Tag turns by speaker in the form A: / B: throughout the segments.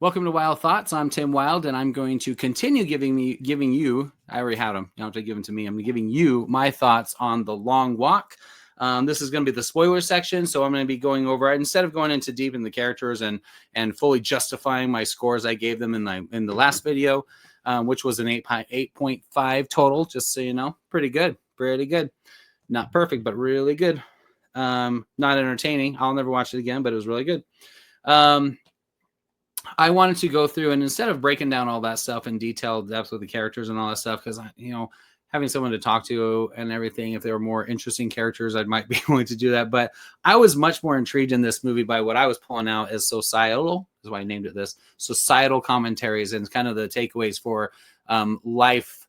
A: Welcome to Wild Thoughts. I'm Tim Wilde, and I'm going to continue giving you. I already had them. You don't have to give them to me. I'm giving you my thoughts on The Long Walk. This is going to be the spoiler section, so I'm going to be going over it instead of going into deep in the characters and fully justifying my scores I gave them in the last video, which was an 8.5 total. Just so you know, pretty good. Not perfect, but really good. Not entertaining. I'll never watch it again, but it was really good. I wanted to go through and instead of breaking down all that stuff in detailed depth with the characters and all that stuff, because having someone to talk to and everything, if there were more interesting characters, I might be willing to do that. But I was much more intrigued in this movie by what I was pulling out as societal, is why I named it this, societal commentaries and kind of the takeaways for life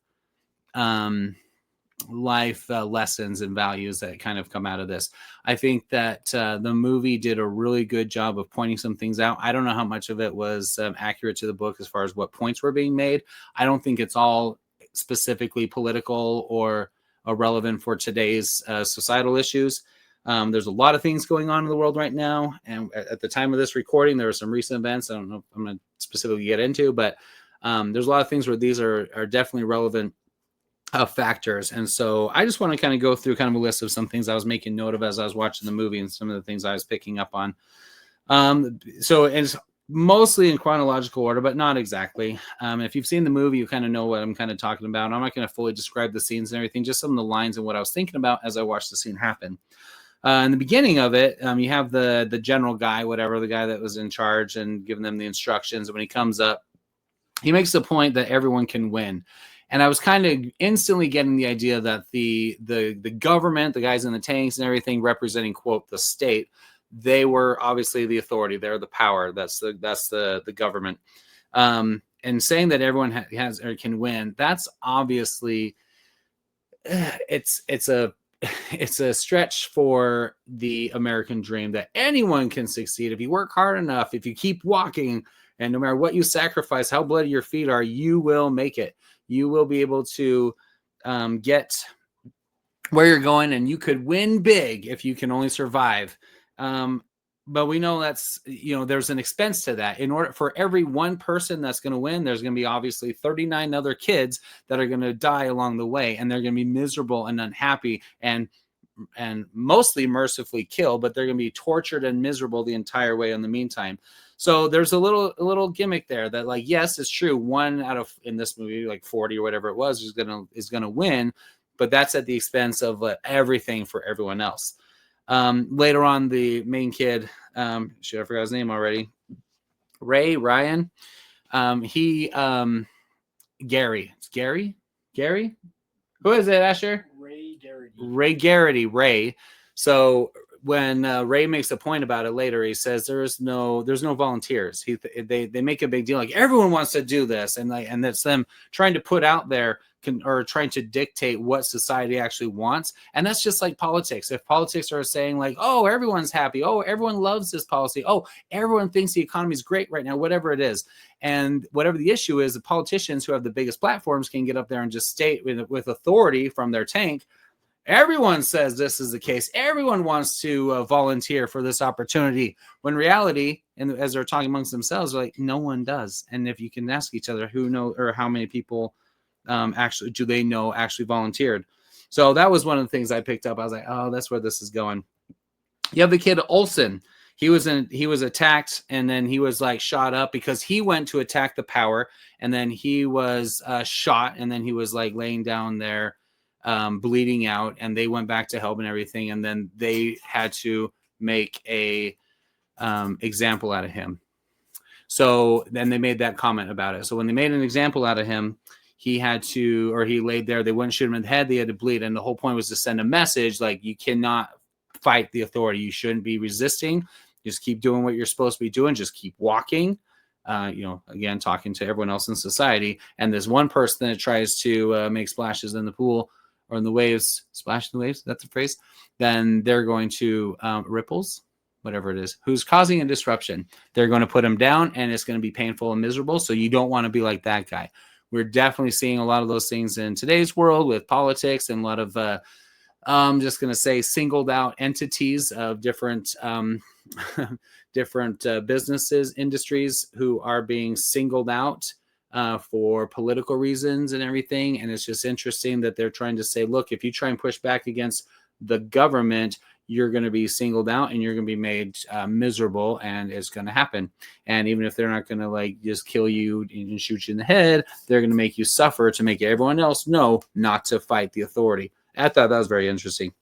A: lessons and values that kind of come out of this. I think that the movie did a really good job of pointing some things out. I don't know how much of it was accurate to the book as far as what points were being made. I don't think it's all specifically political or relevant for today's societal issues. There's a lot of things going on in the world right now. And at the time of this recording, there were some recent events I don't know if I'm going to specifically get into, but there's a lot of things where these are definitely relevant factors. And so I just want to kind of go through kind of a list of some things I was making note of as I was watching the movie and some of the things I was picking up on. So it's mostly in chronological order, but not exactly. If you've seen the movie, you kind of know what I'm kind of talking about. I'm not going to fully describe the scenes and everything, just some of the lines and what I was thinking about as I watched the scene happen. In the beginning of it, you have the general guy, whatever, the guy that was in charge and giving them the instructions. And when he comes up, he makes the point that everyone can win. And I was kind of instantly getting the idea that the government, the guys in the tanks and everything representing, quote, the state, they were obviously the authority. They're the power. That's the government. And saying that everyone has or can win, that's obviously it's a stretch for the American dream that anyone can succeed if you work hard enough, if you keep walking, and no matter what you sacrifice, how bloody your feet are, you will make it. You will be able to get where you're going, and you could win big if you can only survive. But we know that's, there's an expense to that. In order for every one person that's going to win, there's going to be obviously 39 other kids that are going to die along the way, and they're going to be miserable and unhappy and mostly mercifully killed, but they're going to be tortured and miserable the entire way in the meantime. So there's a little gimmick there that, like, yes, it's true. One out of, in this movie, like 40 or whatever it was, is gonna win, but that's at the expense of everything for everyone else. Later on, the main kid, I forgot his name already. Ryan. Gary. It's Gary. Who is it, Asher? Ray Garrity. So when Ray makes a point about it later, he says there's no volunteers. They make a big deal, like everyone wants to do this, and that's them trying to put out there or trying to dictate what society actually wants. And that's just like politics. If politics are saying like, oh, everyone's happy, oh, everyone loves this policy, oh, everyone thinks the economy is great right now, whatever it is, and whatever the issue is, the politicians who have the biggest platforms can get up there and just state with authority from their tank, everyone says this is the case. Everyone wants to volunteer for this opportunity. When reality, and as they're talking amongst themselves, like no one does. And if you can ask each other, who know or how many people actually volunteered. So that was one of the things I picked up. I was like, oh, that's where this is going. You have the kid Olsen. He was attacked, and then he was like shot up because he went to attack the power, and then he was shot, and then he was like laying down there bleeding out, and they went back to help and everything, and then they had to make a example out of him. So then they made that comment about it. So when they made an example out of him, he laid there, they wouldn't shoot him in the head, they had to bleed, and the whole point was to send a message like, you cannot fight the authority, you shouldn't be resisting, just keep doing what you're supposed to be doing, just keep walking. Again, talking to everyone else in society, and there's one person that tries to make splashes in the pool or in the waves, splash in the waves, that's the phrase, then they're going to ripples, whatever it is, who's causing a disruption. They're going to put him down, and it's going to be painful and miserable. So you don't want to be like that guy. We're definitely seeing a lot of those things in today's world with politics and a lot of, I'm just going to say, singled out entities of different different businesses, industries who are being singled out for political reasons and everything. And it's just interesting that they're trying to say, look, if you try and push back against the government, you're going to be singled out and you're going to be made miserable, and it's going to happen. And even if they're not going to like just kill you and shoot you in the head, they're going to make you suffer to make everyone else know not to fight the authority. I thought that was very interesting.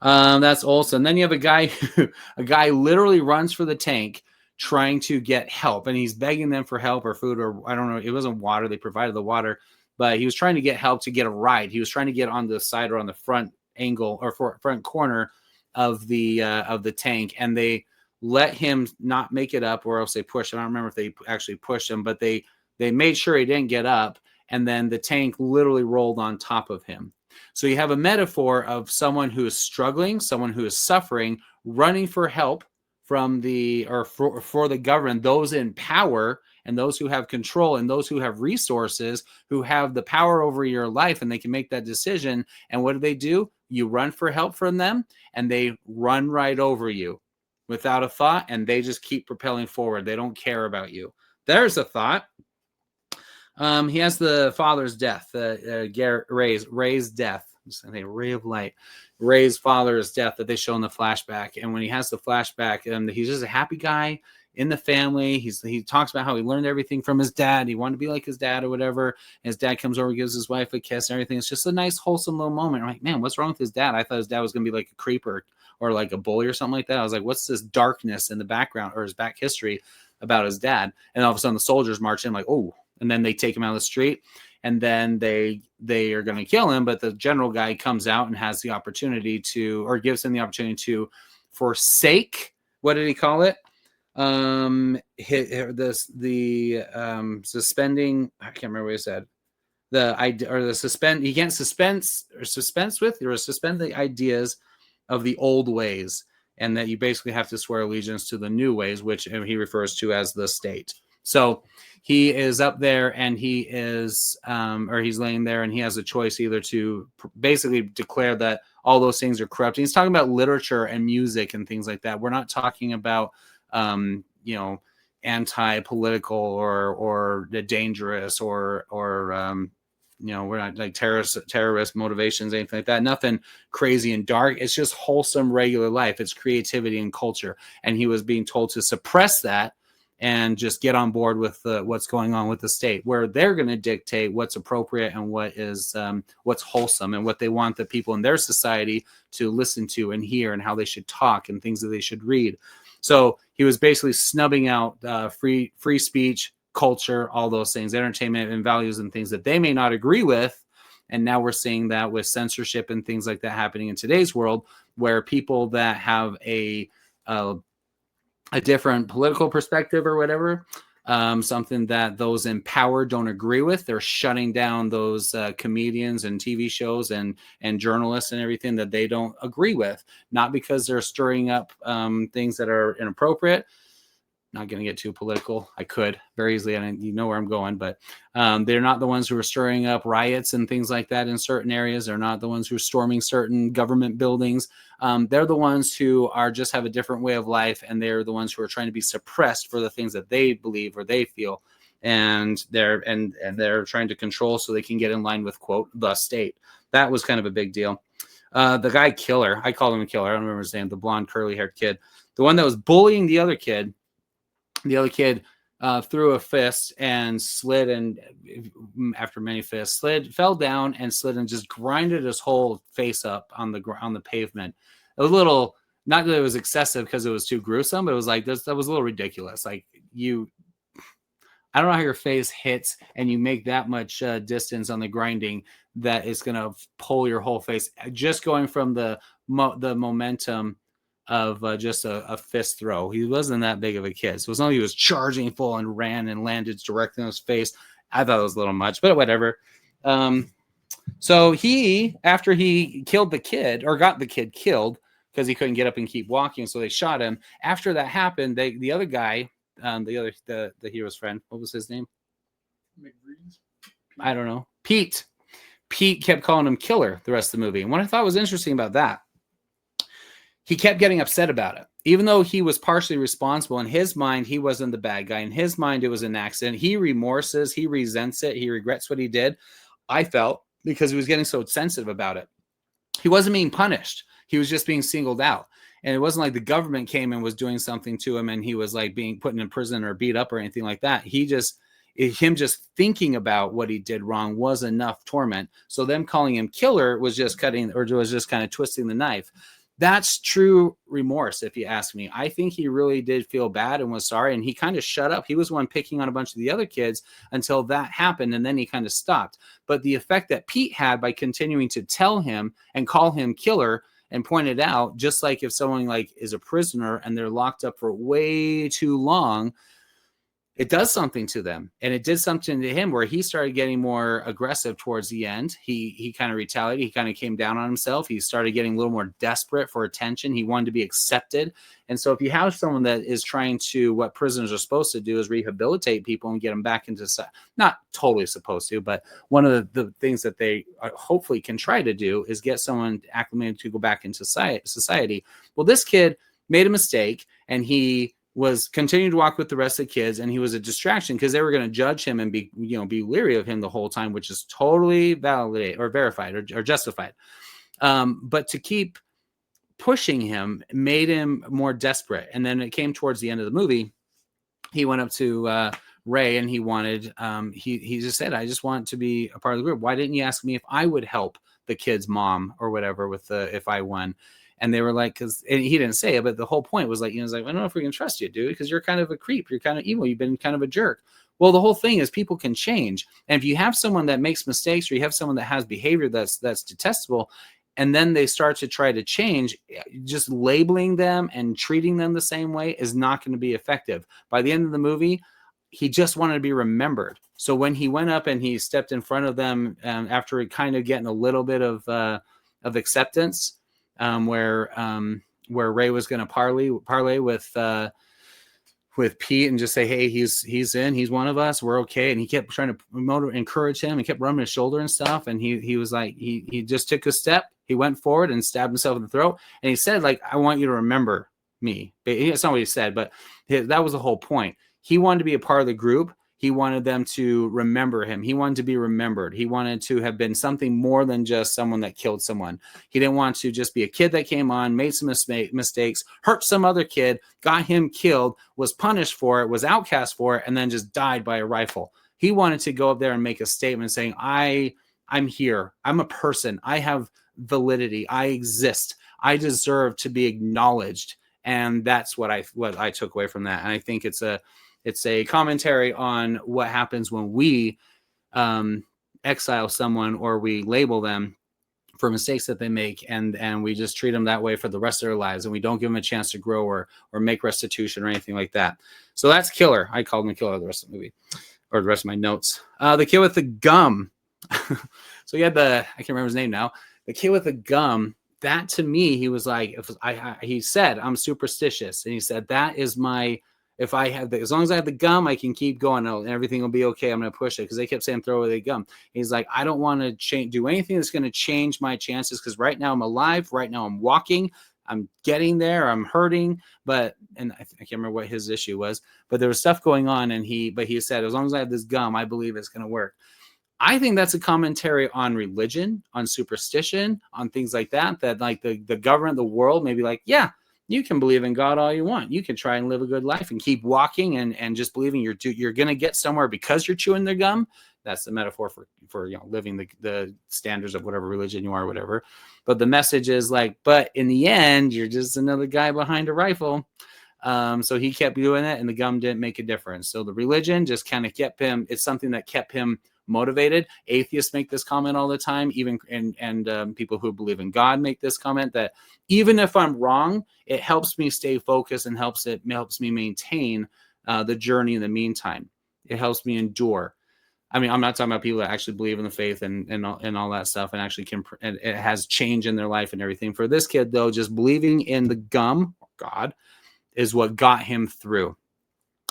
A: That's awesome. And then you have a guy literally runs for the tank trying to get help, and he's begging them for help or food, or I don't know. It wasn't water. They provided the water, but he was trying to get help to get a ride. He was trying to get on the side or on the front angle or front corner of the tank, and they let him not make it up, or else they pushed him. I don't remember if they actually pushed him, but they made sure he didn't get up, and then the tank literally rolled on top of him. So you have a metaphor of someone who is struggling, someone who is suffering, running for help from for the government, those in power and those who have control and those who have resources, who have the power over your life, and they can make that decision. And what do? You run for help from them, and they run right over you without a thought, and they just keep propelling forward. They don't care about you. There's a thought. He has the father's death, Ray's death. Ray of light. Ray's father's death that they show in the flashback. And when he has the flashback, he's just a happy guy in the family. He talks about how he learned everything from his dad. He wanted to be like his dad or whatever. And his dad comes over, gives his wife a kiss and everything. It's just a nice, wholesome little moment. I'm like, man, what's wrong with his dad? I thought his dad was going to be like a creeper or like a bully or something like that. I was like, what's this darkness in the background or his back history about his dad? And all of a sudden the soldiers march in like, oh, and then they take him out of the street, and then they are going to kill him. But the general guy comes out and has the opportunity to, or gives him the opportunity to forsake. What did he call it? Suspending. I can't remember what he said. The idea or the suspend. You can't suspend the ideas of the old ways, and that you basically have to swear allegiance to the new ways, which he refers to as the state. So he is up there, and he is, or he's laying there, and he has a choice either to basically declare that all those things are corrupt. And he's talking about literature and music and things like that. We're not talking about, anti-political or dangerous or we're not like terrorist motivations, anything like that. Nothing crazy and dark. It's just wholesome, regular life. It's creativity and culture. And he was being told to suppress that and just get on board with what's going on with the state, where they're going to dictate what's appropriate and what is what's wholesome and what they want the people in their society to listen to and hear, and how they should talk and things that they should read. So he was basically snubbing out free speech, culture, all those things, entertainment and values and things that they may not agree with. And now we're seeing that with censorship and things like that happening in today's world, where people that have a different political perspective or whatever, something that those in power don't agree with, they're shutting down those comedians and TV shows and journalists and everything that they don't agree with, not because they're stirring up things that are inappropriate. Not going to get too political. I could very easily, and you know where I'm going, but they're not the ones who are stirring up riots and things like that in certain areas. They're not the ones who are storming certain government buildings. They're the ones who are just have a different way of life, and they're the ones who are trying to be suppressed for the things that they believe or they feel, and they're trying to control so they can get in line with, quote, the state. That was kind of a big deal. The guy Killer, I called him a killer. I don't remember his name. The blonde, curly-haired kid, the one that was bullying the other kid. The other kid threw a fist and slid, and after many fists, fell down and slid and just grinded his whole face up on the pavement. It was a little, not that it was excessive because it was too gruesome, but it was like that was a little ridiculous. Like I don't know how your face hits and you make that much distance on the grinding that it's going to pull your whole face. Just going from the momentum of just a fist throw. He wasn't that big of a kid. So it's not like he was charging full and ran and landed directly on his face. I thought it was a little much, but whatever. So after he killed the kid, or got the kid killed because he couldn't get up and keep walking, so they shot him. After that happened, the other guy, the hero's friend, what was his name? I don't know. Pete kept calling him Killer the rest of the movie. And what I thought was interesting about that, he kept getting upset about it. even though he was partially responsible, in his mind, he wasn't the bad guy. In his mind, it was an accident. He remorses, he resents it, he regrets what he did. I felt, because he was getting so sensitive about it. He wasn't being punished. He was just being singled out. And it wasn't like the government came and was doing something to him and he was like being put in prison or beat up or anything like that. Him just thinking about what he did wrong was enough torment. So them calling him killer was just kind of twisting the knife. That's true remorse, if you ask me. I think he really did feel bad and was sorry, and he kind of shut up. He was one picking on a bunch of the other kids until that happened, and then he kind of stopped. But the effect that Pete had by continuing to tell him and call him killer and point it out, just like if someone like is a prisoner and they're locked up for way too long, it does something to them. And it did something to him where he started getting more aggressive towards the end. He kind of retaliated. He kind of came down on himself. He started getting a little more desperate for attention. He wanted to be accepted. And so if you have someone that is trying to, what prisoners are supposed to do is rehabilitate people and get them back into, not totally supposed to, but one of the things that they hopefully can try to do is get someone acclimated to go back into society. Well, this kid made a mistake, and he was continuing to walk with the rest of the kids, and he was a distraction because they were going to judge him and be leery of him the whole time, which is totally validated or verified or justified. But to keep pushing him made him more desperate. And then it came towards the end of the movie. He went up to Ray and he wanted, he just said, I just want to be a part of the group. Why didn't you ask me if I would help the kid's mom or whatever with if I won? And they were like, because he didn't say it, but the whole point was like, I don't know if we can trust you, dude, because you're kind of a creep. You're kind of evil. You've been kind of a jerk. Well, the whole thing is people can change. And if you have someone that makes mistakes, or you have someone that has behavior that's detestable, and then they start to try to change, just labeling them and treating them the same way is not going to be effective. By the end of the movie, he just wanted to be remembered. So when he went up and he stepped in front of them after kind of getting a little bit of acceptance, where Ray was going to parlay with Pete and just say, hey, he's in, he's one of us, we're okay. And he kept trying to encourage him and kept rubbing his shoulder and stuff. And he was like, he just took a step, he went forward and stabbed himself in the throat. And he said, like, I want you to remember me. It's not what he said, but that was the whole point. He wanted to be a part of the group. He wanted them to remember him. He wanted to be remembered. He wanted to have been something more than just someone that killed someone. He didn't want to just be a kid that came on, made some mistakes, hurt some other kid, got him killed, was punished for it, was outcast for it, and then just died by a rifle. He wanted to go up there and make a statement saying, I'm here. I'm a person. I have validity. I exist. I deserve to be acknowledged. And that's what I took away from that. And I think it's a commentary on what happens when we exile someone or we label them for mistakes that they make, and we just treat them that way for the rest of their lives, and we don't give them a chance to grow or make restitution or anything like that. So that's Killer. I called him a killer the rest of the movie, or the rest of my notes. The kid with the gum. So he had I can't remember his name now. The kid with the gum. That to me, he was like, he said, I'm superstitious, and he said that is my. If I have as long as I have the gum, I can keep going and everything will be okay. I'm going to push it because they kept saying throw away the gum. He's like, I don't want to do anything that's going to change my chances because right now I'm alive. Right now I'm walking. I'm getting there. I'm hurting. And I can't remember what his issue was, but there was stuff going on. And he said, as long as I have this gum, I believe it's going to work. I think that's a commentary on religion, on superstition, on things like that like the government, the world may be like, yeah, you can believe in God all you want. You can try and live a good life and keep walking and just believing you're going to get somewhere because you're chewing their gum. That's the metaphor for living the standards of whatever religion you are, whatever. But the message is like, but in the end, you're just another guy behind a rifle. So he kept doing it, and the gum didn't make a difference. So the religion just kind of kept him. It's something that kept him motivated. Atheists make this comment all the time, even and people who believe in God make this comment that even if I'm wrong, it helps me stay focused and helps me maintain the journey in the meantime. It helps me endure. I mean, I'm not talking about people that actually believe in the faith and all that stuff and actually and it has change in their life and everything. For this kid, though, just believing in the gum, God, is what got him through.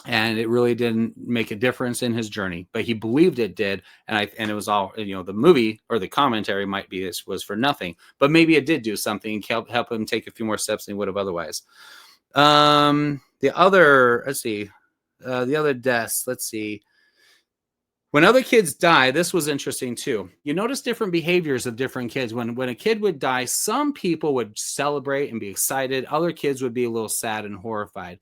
A: And it really didn't make a difference in his journey, but he believed it did. And it was all, the movie or the commentary might be this was for nothing, but maybe it did do something and help him take a few more steps than he would have otherwise. The other, let's see, the other deaths. Let's see. When other kids die, this was interesting too. You notice different behaviors of different kids. When a kid would die, some people would celebrate and be excited. Other kids would be a little sad and horrified.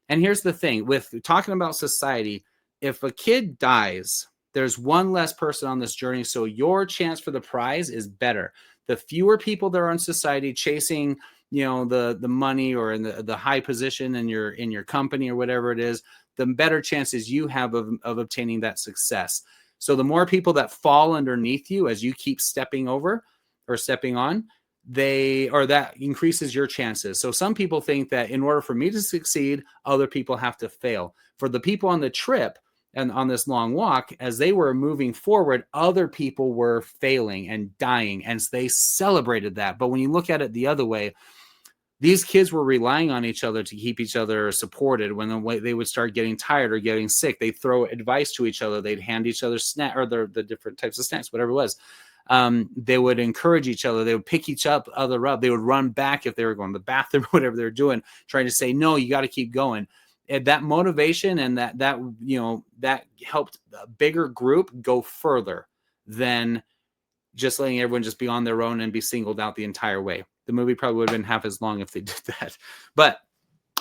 A: And here's the thing with talking about society, if a kid dies, there's one less person on this journey. So your chance for the prize is better. The fewer people that are in society chasing, the money or in the high position in your company or whatever it is, the better chances you have of obtaining that success. So the more people that fall underneath you as you keep stepping over or stepping on, that increases your chances. So some people think that in order for me to succeed, other people have to fail. For the people on the trip and on this long walk, as they were moving forward, other people were failing and dying, and they celebrated that. But when you look at it the other way, these kids were relying on each other to keep each other supported. When they would start getting tired or getting sick, they'd throw advice to each other. They'd hand each other snack or the different types of snacks, whatever it was. They would encourage each other. They would pick each other up. They would run back if they were going to the bathroom, whatever they were doing, trying to say, no, you got to keep going. And that motivation and that helped a bigger group go further than just letting everyone just be on their own and be singled out the entire way. The movie probably would have been half as long if they did that. But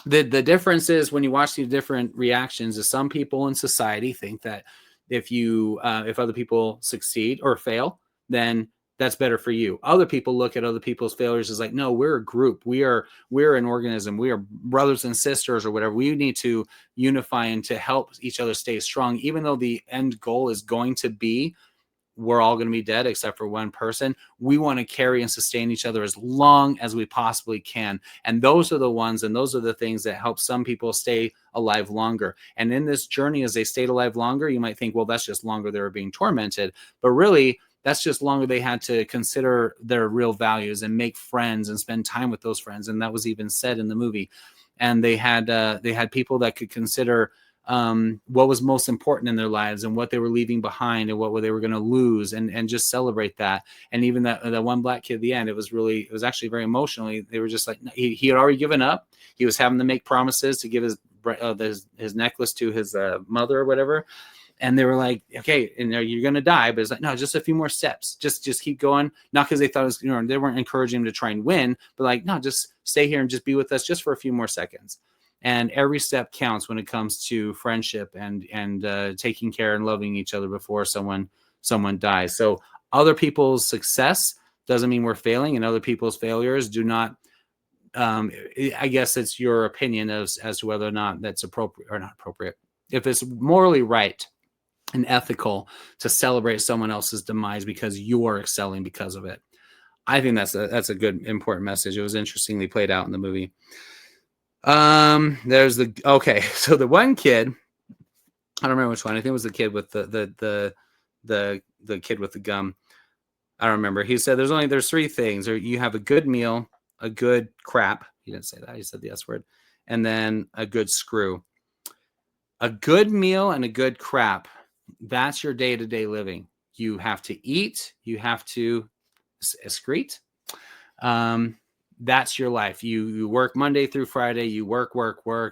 A: the difference is when you watch the different reactions is some people in society think that if other people succeed or fail, then that's better for you. Other people look at other people's failures as like, no, we're a group. We're an organism. We are brothers and sisters or whatever. We need to unify and to help each other stay strong, even though the end goal is going to be we're all going to be dead except for one person. We want to carry and sustain each other as long as we possibly can. And those are the ones, and those are the things that help some people stay alive longer. And in this journey, as they stayed alive longer, you might think, well, that's just longer they were being tormented. But really, that's just longer they had to consider their real values and make friends and spend time with those friends. And that was even said in the movie. And they had people that could consider what was most important in their lives and what they were leaving behind and what they were going to lose and just celebrate that. And even that one black kid at the end, it was actually very emotional. They were just like, he had already given up. He was having to make promises to give his necklace to his mother or whatever. And they were like, okay, and you're going to die. But it's like, no, just a few more steps. Just keep going. Not because they thought it was, they weren't encouraging him to try and win, but like, no, just stay here and just be with us just for a few more seconds. And every step counts when it comes to friendship and taking care and loving each other before someone dies. So other people's success doesn't mean we're failing, and other people's failures do not. I guess it's your opinion as to whether or not that's appropriate or not appropriate. If it's morally right and ethical to celebrate someone else's demise because you are excelling because of it, I think that's a good, important message. It was interestingly played out in the movie. So the one kid, I don't remember which one. I think it was the kid with the kid with the gum. I don't remember. He said there's three things. Or you have a good meal, a good crap. He didn't say that. He said the S word. And then a good screw. A good meal and a good crap. That's your day-to-day living. You have to eat. You have to excrete. That's your life. You work Monday through Friday. You work.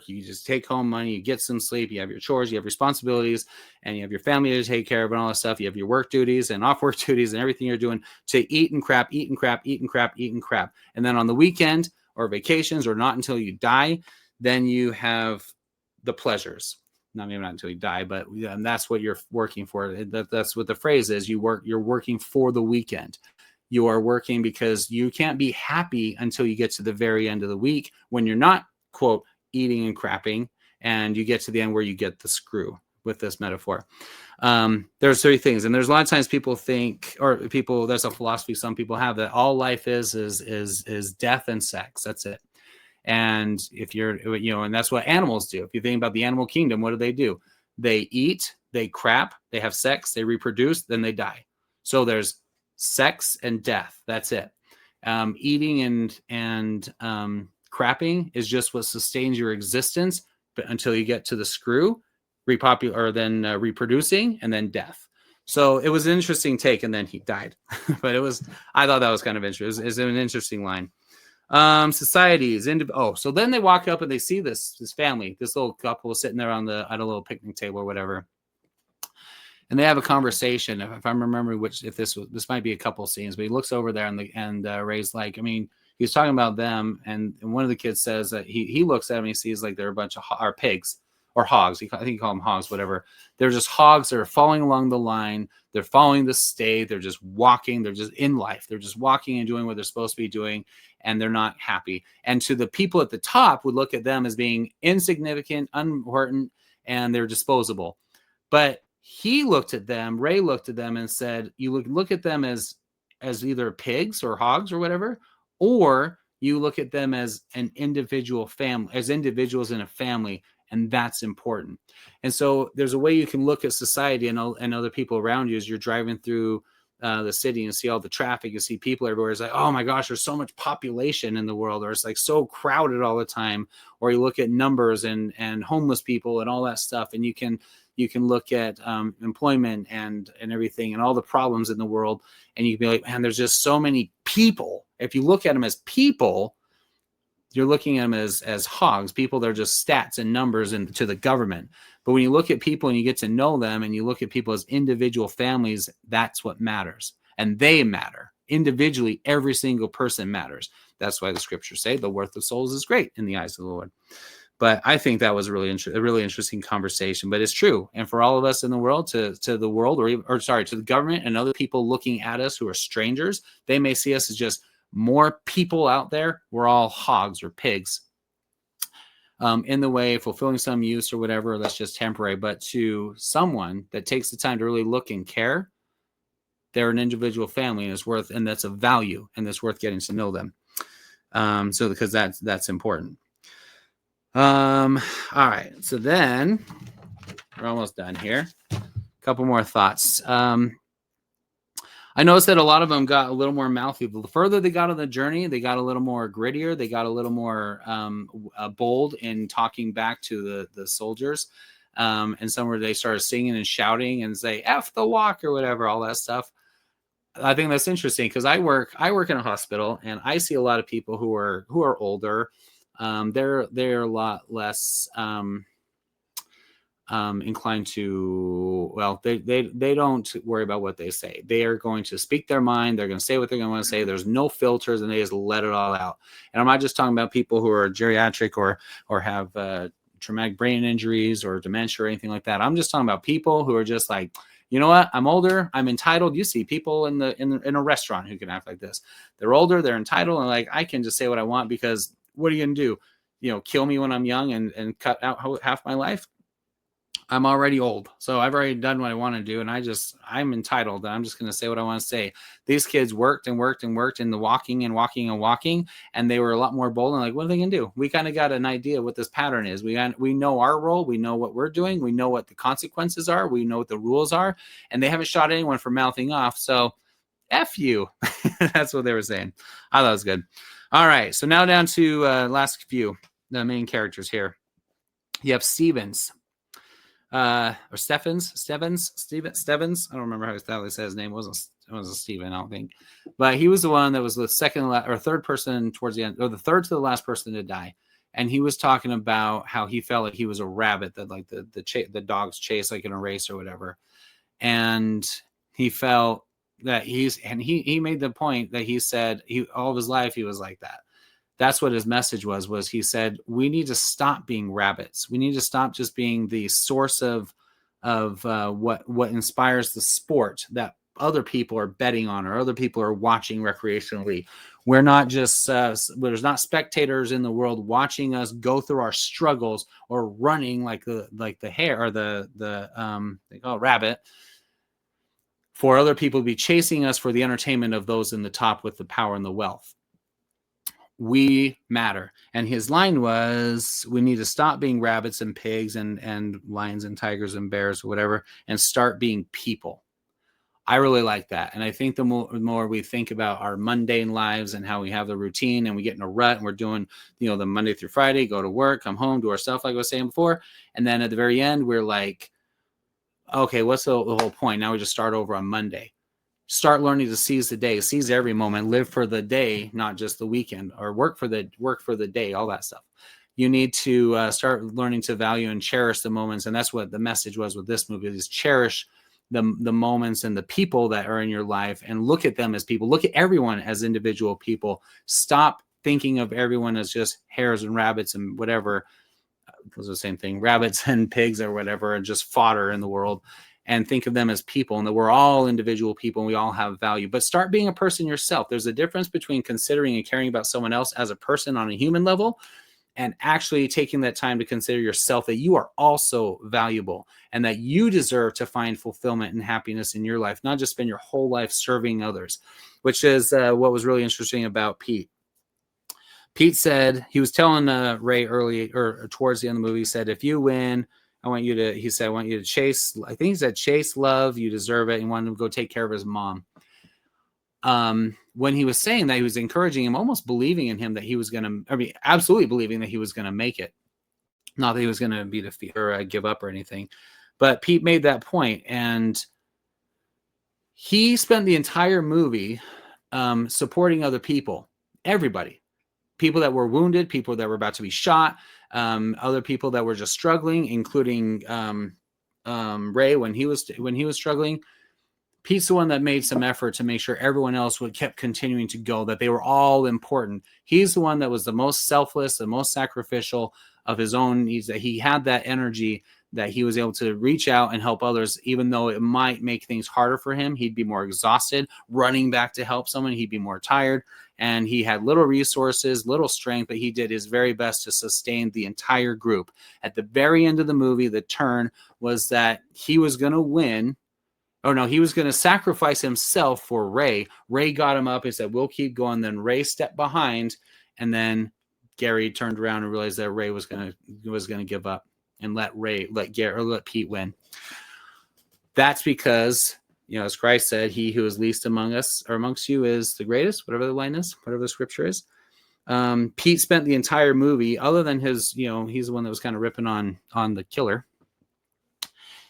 A: You just take home money. You get some sleep. You have your chores. You have responsibilities, and you have your family to take care of and all that stuff. You have your work duties and off work duties and everything you're doing to eat and crap. And then on the weekend or vacations or not until you die, then you have the pleasures. Maybe not until you die, but that's what you're working for. That's what the phrase is. You're working for the weekend. You are working because you can't be happy until you get to the very end of the week when you're not, quote, eating and crapping, and you get to the end where you get the screw with this metaphor. There's three things. And there's a lot of times people think, there's a philosophy some people have that all life is death and sex. That's it. And if you're, and that's what animals do. If you think about the animal kingdom, what do? They eat, they crap, they have sex, they reproduce, then they die. So there's sex and death. That's it. Eating and crapping is just what sustains your existence, but until you get to the screw, reproducing, and then death. So it was an interesting take, and then he died. But I thought that was kind of interesting. It was an interesting line. Societies. So then they walk up and they see this family, this little couple sitting there at a little picnic table or whatever. And they have a conversation. If I'm remembering if this might be a couple scenes, but he looks over there and Ray's like, I mean, he's talking about them. And one of the kids says that he looks at him and he sees like they're a bunch of pigs or hogs. I think he called them hogs, whatever. They're just hogs that are following along the line. They're following the state. They're just walking. They're just in life. They're just walking and doing what they're supposed to be doing. And they're not happy. And to the people at the top would look at them as being insignificant, unimportant, and they're disposable. But Ray looked at them and said, you look at them as either pigs or hogs or whatever, or you look at them as an individual family, as individuals in a family, and that's important. And so there's a way you can look at society and other people around you as you're driving through the city and see all the traffic, you see people everywhere. It's like, oh my gosh, there's so much population in the world, or it's like so crowded all the time. Or you look at numbers and homeless people and all that stuff, and you can look at employment and everything and all the problems in the world, and you can be like, man, there's just so many people. If you look at them as people, you're looking at them as hogs. People, they're just stats and numbers to the government. But when you look at people and you get to know them and you look at people as individual families, that's what matters. And they matter. Individually, every single person matters. That's why the scriptures say the worth of souls is great in the eyes of the Lord. But I think that was a really interesting conversation. But it's true. And for all of us in the world, to the world, to the government and other people looking at us who are strangers, they may see us as just more people out there. We're all hogs or pigs in the way, fulfilling some use or whatever. That's just temporary. But to someone that takes the time to really look and care, they're an individual family, and that's a value, and it's worth getting to know them. So because that's important. All right. So then we're almost done here. A couple more thoughts. I noticed that a lot of them got a little more mouthy. The further they got on the journey, they got a little more grittier. They got a little more bold in talking back to the soldiers. And somewhere they started singing and shouting and say, F the walk or whatever, all that stuff. I think that's interesting because I work in a hospital and I see a lot of people who are older. They're a lot less inclined to, well, they don't worry about what they say. They are going to speak their mind. They're going to say what they're going to want to say. There's no filters, and they just let it all out. And I'm not just talking about people who are geriatric or have traumatic brain injuries or dementia or anything like that. I'm just talking about people who are just like, you know what? I'm older. I'm entitled. You see people in a restaurant who can act like this. They're older. They're entitled, and like, I can just say what I want because what are you going to do? Kill me when I'm young and cut out half my life? I'm already old, so I've already done what I want to do, and I'm entitled, and I'm just going to say what I want to say. These kids worked and worked and worked in the walking, and they were a lot more bold and like, what are they going to do? We kind of got an idea what this pattern is. We know our role. We know what we're doing. We know what the consequences are. We know what the rules are, and they haven't shot anyone for mouthing off, so F you. That's what they were saying. I thought it was good. All right, so now down to last few, the main characters here. You have Stevens. Or Stevens. I don't remember how he said his name. It wasn't Steven, I don't think. But he was the one that was the third person towards the end, or the third to the last person to die. And he was talking about how he felt like he was a rabbit that like the dogs chase like in a race or whatever. And he felt that he made the point that he said all of his life he was like that. That's what his message was he said, we need to stop being rabbits. We need to stop just being the source of what inspires the sport that other people are betting on or other people are watching recreationally. We're not just, there's not spectators in the world watching us go through our struggles or running like the hare or they call it rabbit for other people to be chasing us for the entertainment of those in the top with the power and the wealth. We matter. And his line was, we need to stop being rabbits and pigs and lions and tigers and bears or whatever, and start being people. I really like that. And I think the more we think about our mundane lives and how we have the routine and we get in a rut and we're doing, the Monday through Friday, go to work, come home, do our stuff like I was saying before. And then at the very end, we're like, okay, what's the whole point? Now we just start over on Monday. start learning to seize the day, seize every moment, live for the day, not just the weekend, or work for the day, all that stuff. You need to start learning to value and cherish the moments. And that's what the message was with this movie, is cherish the moments and the people that are in your life, and look at them as people. Look at everyone as individual people. Stop thinking of everyone as just hares and rabbits and whatever. Those are the same thing, rabbits and pigs or whatever, and just fodder in the world. And think of them as people, and that we're all individual people and we all have value. But start being a person yourself. There's a difference between considering and caring about someone else as a person on a human level, and actually taking that time to consider yourself, that you are also valuable and that you deserve to find fulfillment and happiness in your life, not just spend your whole life serving others, which is what was really interesting about Pete. Pete said, he was telling Ray early or towards the end of the movie, he said, if you win, I want you to chase, I think he said, chase love, you deserve it. He wanted him to go take care of his mom. When he was saying that, he was encouraging him, almost believing in him that he was going to, absolutely believing that he was going to make it. Not that he was going to be defeated or give up or anything. But Pete made that point, and he spent the entire movie supporting other people, everybody. People that were wounded, people that were about to be shot, other people that were just struggling, including Ray when he was struggling. Pete's the one that made some effort to make sure everyone else kept continuing to go, that they were all important. He's the one that was the most selfless, the most sacrificial of his own needs, that he had that energy, that he was able to reach out and help others, even though it might make things harder for him. He'd be more exhausted running back to help someone. He'd be more tired, and he had little resources, little strength, but he did his very best to sustain the entire group. At the very end of the movie, the turn was that he was going to win. Oh, no, he was going to sacrifice himself for Ray. Ray got him up and said, we'll keep going. Then Ray stepped behind, and then Gary turned around and realized that Ray was going to give up and let Pete win. That's because, as Christ said, he who is least among us or amongst you is the greatest, whatever the line is, whatever the scripture is. Pete spent the entire movie, other than his, he's the one that was kind of ripping on the killer.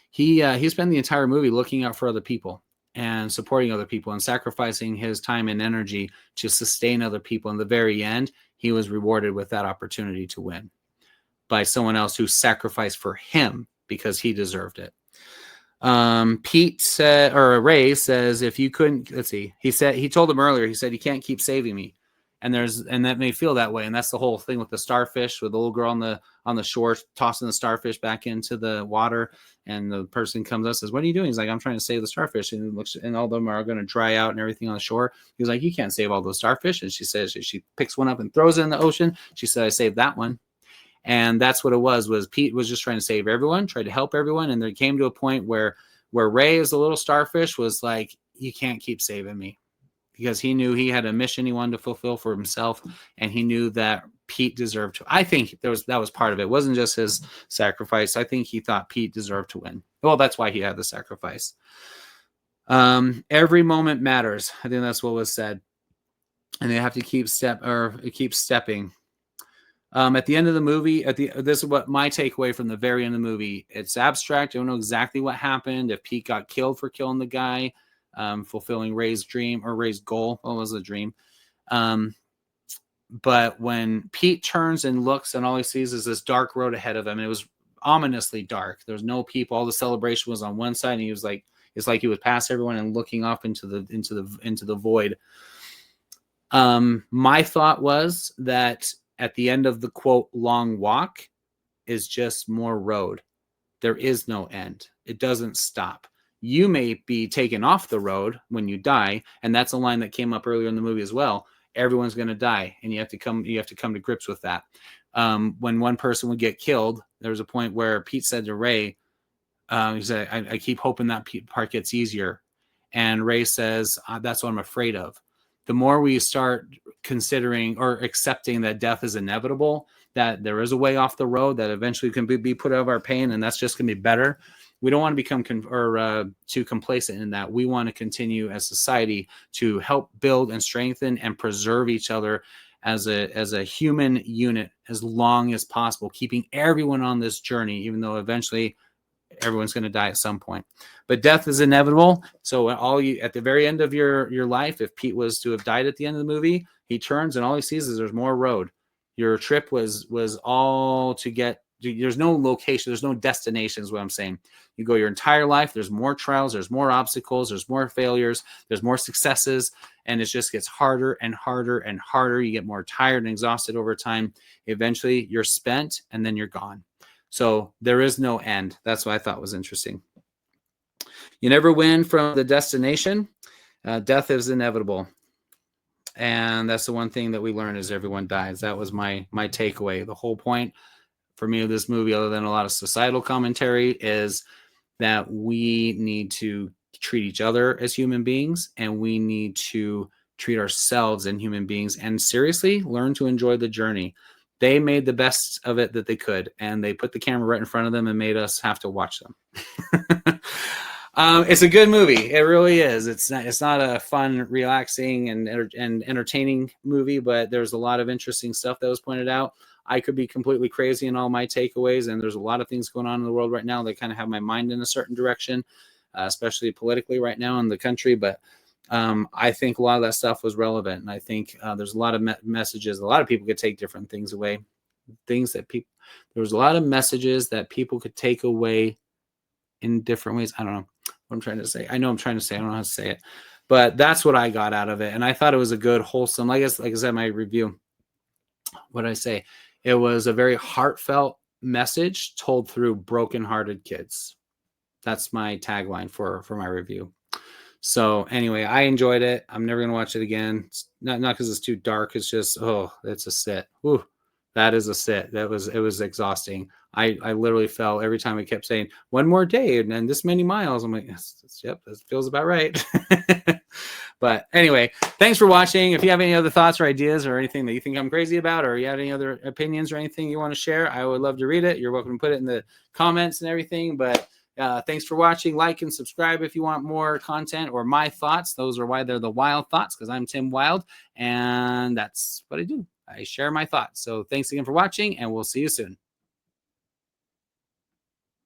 A: He spent the entire movie looking out for other people and supporting other people and sacrificing his time and energy to sustain other people. In the very end, he was rewarded with that opportunity to win by someone else who sacrificed for him because he deserved it. Pete said, or Ray says, if you couldn't, let's see, he told him earlier, he said, you can't keep saving me. And that may feel that way. And that's the whole thing with the starfish, with the little girl on the shore tossing the starfish back into the water. And the person comes up and says, what are you doing? He's like, I'm trying to save the starfish. And looks, and all of them are going to dry out and everything on the shore. He's like, you can't save all those starfish. And she says, she picks one up and throws it in the ocean. She said, I saved that one. And that's what it was Pete was just trying to save everyone, tried to help everyone. And there came to a point where Ray, as a little starfish, was like, you can't keep saving me. Because he knew he had a mission he wanted to fulfill for himself, and he knew that Pete deserved to. I think that was part of it. It wasn't just his sacrifice. I think he thought Pete deserved to win. Well, that's why he had the sacrifice. Every moment matters. I think that's what was said, and they have to keep stepping. At the end of the movie, this is what my takeaway from the very end of the movie. It's abstract. I don't know exactly what happened. If Pete got killed for killing the guy. Fulfilling Ray's dream or Ray's goal. What was the dream? But when Pete turns and looks, and all he sees is this dark road ahead of him, and it was ominously dark. There was no people. All the celebration was on one side, and he was like, it's like he was past everyone and looking off into the void. My thought was that at the end of the quote long walk is just more road. There is no end. It doesn't stop. You may be taken off the road when you die, and that's a line that came up earlier in the movie as well. Everyone's going to die, and you have to come to grips with that. When one person would get killed, there was a point where Pete said to Ray, he said, I keep hoping that part gets easier. And Ray says, that's what I'm afraid of. The more we start considering or accepting that death is inevitable, that there is a way off the road that eventually can be put out of our pain, and that's just going to be better. We don't want to become too complacent in that. We want to continue as society to help build and strengthen and preserve each other as a human unit as long as possible, keeping everyone on this journey, even though eventually everyone's going to die at some point, but death is inevitable. So at the very end of your life, if Pete was to have died at the end of the movie, he turns and all he sees is there's more road. Your trip was all to get. There's no location. There's no destination is what I'm saying. You go your entire life. There's more trials. There's more obstacles. There's more failures. There's more successes. And it just gets harder and harder and harder. You get more tired and exhausted over time. Eventually you're spent and then you're gone. So there is no end. That's what I thought was interesting. You never win from the destination. Death is inevitable. And that's the one thing that we learn is everyone dies. That was my takeaway. The whole point for me of this movie, other than a lot of societal commentary, is that we need to treat each other as human beings, and we need to treat ourselves as human beings, and seriously learn to enjoy the journey. They made the best of it that they could, and they put the camera right in front of them and made us have to watch them. It's a good movie. It really is. It's not a fun, relaxing, and entertaining movie, but there's a lot of interesting stuff that was pointed out. I could be completely crazy in all my takeaways, and there's a lot of things going on in the world right now that kind of have my mind in a certain direction, especially politically right now in the country. But I think a lot of that stuff was relevant, and I think there's a lot of messages. A lot of people could take different things away. There was a lot of messages that people could take away in different ways. I don't know what I'm trying to say. I know I'm trying to say. I don't know how to say it, but that's what I got out of it, and I thought it was a good, wholesome. Like I said, in my review, what did I say? It was a very heartfelt message told through broken-hearted kids. That's my tagline for my review. So anyway, I enjoyed it. I'm never going to watch it again. It's not because it's too dark. It's just, it's a sit. Ooh, that is a sit. It was exhausting. I literally fell every time it kept saying, one more day and this many miles. I'm like, yep, that feels about right. But anyway, thanks for watching. If you have any other thoughts or ideas or anything that you think I'm crazy about, or you have any other opinions or anything you want to share, I would love to read it. You're welcome to put it in the comments and everything. But thanks for watching. Like and subscribe if you want more content or my thoughts. Those are why they're the Wilde Thoughts, because I'm Tim Wilde, and that's what I do. I share my thoughts. So thanks again for watching, and we'll see you soon.